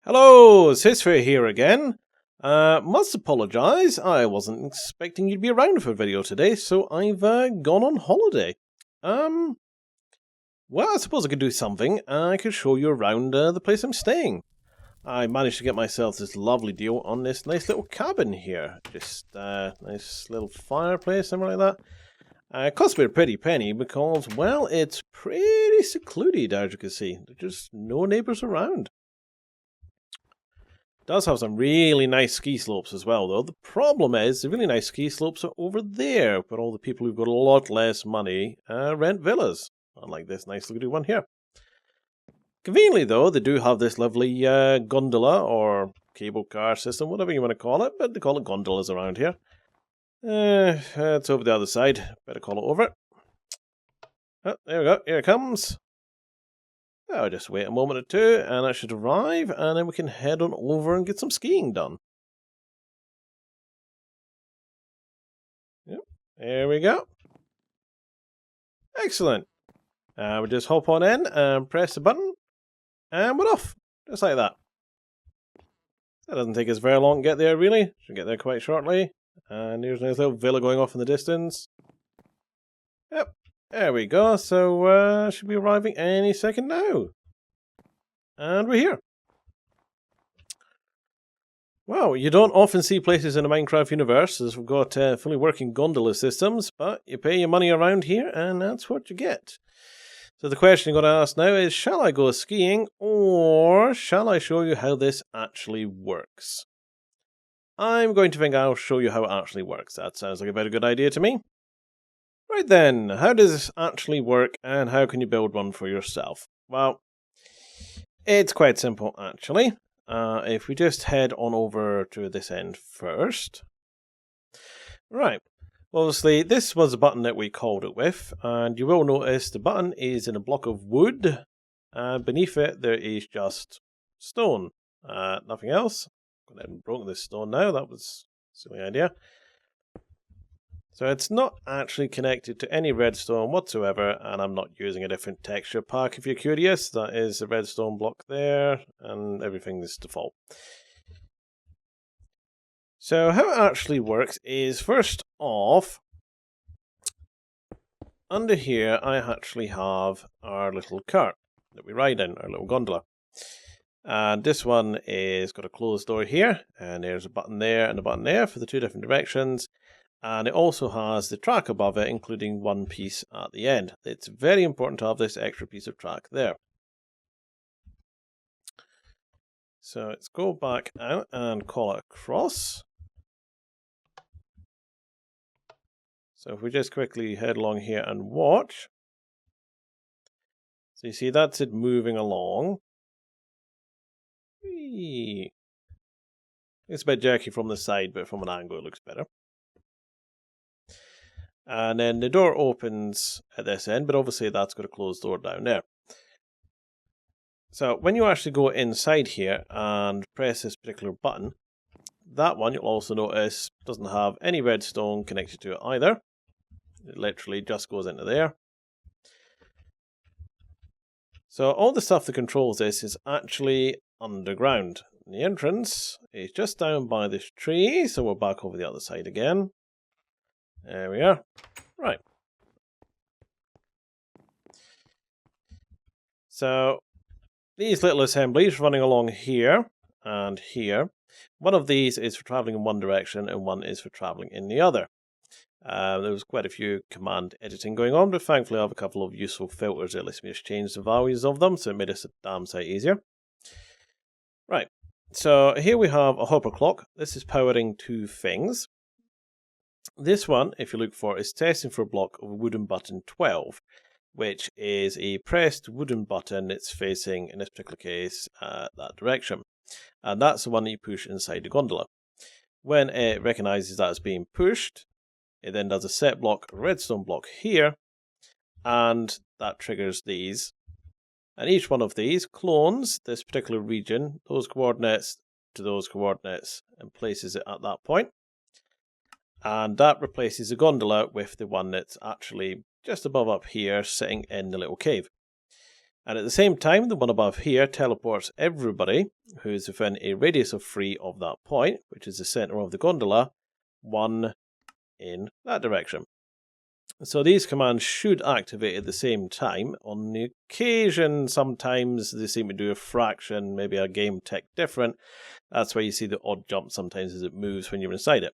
Hello, sysfailure here again. Must apologise, I wasn't expecting you to be around for a video today, so I've gone on holiday. Well, I suppose I could do something. I could show you around the place I'm staying. I managed to get myself this lovely deal on this nice little cabin here. Just nice little fireplace, something like that. It cost me a pretty penny because, well, it's pretty secluded, as you can see. There's just no neighbours around. Does have some really nice ski slopes as well, though. The problem is the really nice ski slopes are over there, but all the people who've got a lot less money rent villas, unlike this nice looking one here. Conveniently, though, they do have this lovely gondola or cable car system, whatever you want to call it, but they call it gondolas around here. It's over the other side. Better call it over. Oh, there we go. Here it comes. I'll just wait a moment or two, and that should arrive, and then we can head on over and get some skiing done. Yep, there we go. Excellent. We'll just hop on in and press the button, and we're off, just like that. That doesn't take us very long to get there, really. Should get there quite shortly. And here's a nice little villa going off in the distance. Yep. There we go, so should be arriving any second now. And we're here. Well, you don't often see places in the Minecraft universe as we've got fully working gondola systems, but you pay your money around here and that's what you get. So the question you've got to ask now is, shall I go skiing or shall I show you how this actually works? I'm going to think I'll show you how it actually works. That sounds like a very good idea to me. Right then, how does this actually work and how can you build one for yourself? Well, it's quite simple actually. If we just head on over to this end first. Right, obviously this was a button that we called it with, and you will notice the button is in a block of wood, and beneath it there is just stone. Nothing else. I've gone ahead and broken this stone now, that was a silly idea. So it's not actually connected to any redstone whatsoever, and I'm not using a different texture pack if you're curious. That is the redstone block there, and everything is default. So how it actually works is, first off, under here I actually have our little cart that we ride in, our little gondola. And this one is got a closed door here, and there's a button there and a button there for the two different directions. And it also has the track above it, including one piece at the end. It's very important to have this extra piece of track there. So let's go back out and call it across. So if we just quickly head along here and watch. So you see that's it moving along. Whee. It's a bit jerky from the side, but from an angle it looks better. And then the door opens at this end, but obviously that's got a closed door down there. So when you actually go inside here and press this particular button, that one you'll also notice doesn't have any redstone connected to it either. It literally just goes into there. So all the stuff that controls this is actually underground. The entrance is just down by this tree, so we're back over the other side again. There we are. Right. So these little assemblies running along here and here. One of these is for traveling in one direction and one is for traveling in the other. There was quite a few command editing going on, but thankfully I have a couple of useful filters that lets me just change the values of them, so it made this a damn sight easier. Right. So here we have a hopper clock. This is powering two things. This one, if you look for, is testing for a block of wooden button 12, which is a pressed wooden button that's facing, in this particular case, that direction. And that's the one that you push inside the gondola. When it recognizes that it's being pushed, it then does a set block, a redstone block here, and that triggers these. And each one of these clones this particular region, those coordinates to those coordinates, and places it at that point. And that replaces the gondola with the one that's actually just above up here, sitting in the little cave. And at the same time, the one above here teleports everybody who's within a radius of 3 of that point, which is the center of the gondola, 1 in that direction. So these commands should activate at the same time. On the occasion, sometimes they seem to do a fraction, maybe a game tick different. That's why you see the odd jump sometimes as it moves when you're inside it.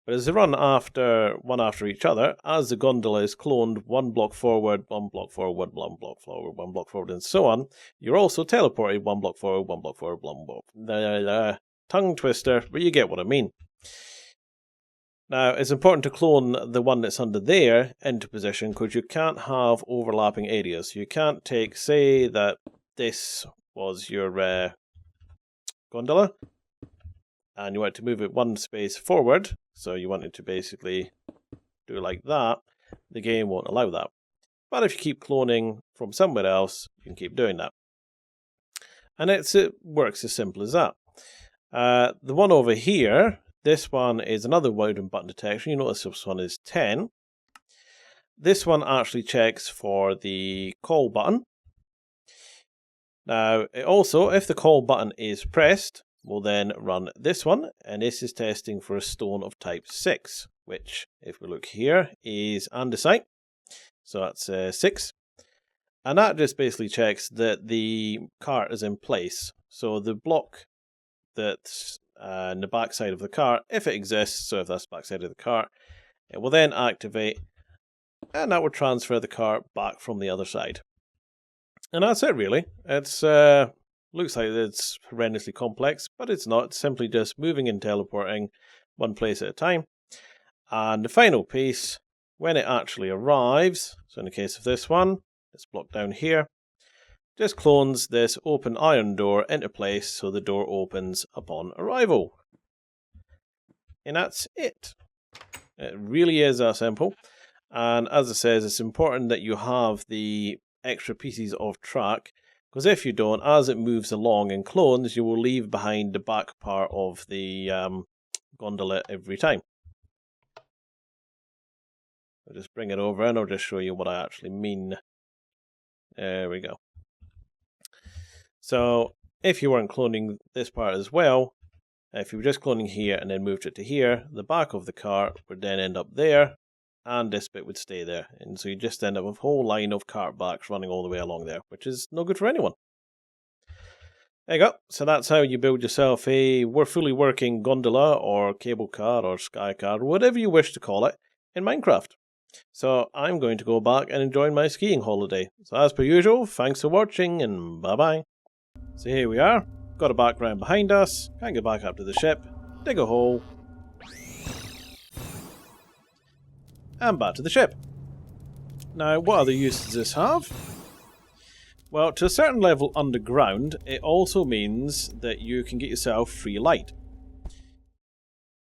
But as they run one after each other, as the gondola is cloned 1 block forward, 1 block forward, 1 block forward, 1 block forward, and so on, you're also teleported 1 block forward, 1 block forward, 1 block. Tongue twister, but you get what I mean. Now, it's important to clone the one that's under there into position because you can't have overlapping areas. You can't take, say that this was your gondola, and you want to move it 1 space forward, so you want it to basically do like that, the game won't allow that. But if you keep cloning from somewhere else, you can keep doing that. And it works as simple as that. The one over here, this one is another wide and button detection. You notice this one is 10. This one actually checks for the call button. Now, it also, if the call button is pressed, we'll then run this one, and this is testing for a stone of type 6, which, if we look here, is andesite. So that's 6. And that just basically checks that the cart is in place. So the block that's in the back side of the cart, if it exists, so if that's the back side of the cart, it will then activate, and that will transfer the cart back from the other side. And that's it, really. It's looks like it's horrendously complex, but it's not. It's simply just moving and teleporting 1 place at a time. And the final piece, when it actually arrives, so in the case of this one, it's blocked down here, just clones this open iron door into place so the door opens upon arrival. And that's it. It really is that simple. And as it says, it's important that you have the extra pieces of track, because if you don't, as it moves along and clones, you will leave behind the back part of the gondola every time. I'll just bring it over and I'll just show you what I actually mean. There we go. So if you weren't cloning this part as well, if you were just cloning here and then moved it to here, the back of the cart would then end up there, and this bit would stay there. And so you just end up with a whole line of cart backs running all the way along there, which is no good for anyone. There you go. So that's how you build yourself a fully working gondola or cable car or sky car, or whatever you wish to call it, in Minecraft. So I'm going to go back and enjoy my skiing holiday. So as per usual, thanks for watching and bye-bye. So here we are, got a background behind us, can't get back up to the ship, dig a hole, and back to the ship. Now, what other use does this have? Well, to a certain level underground, it also means that you can get yourself free light.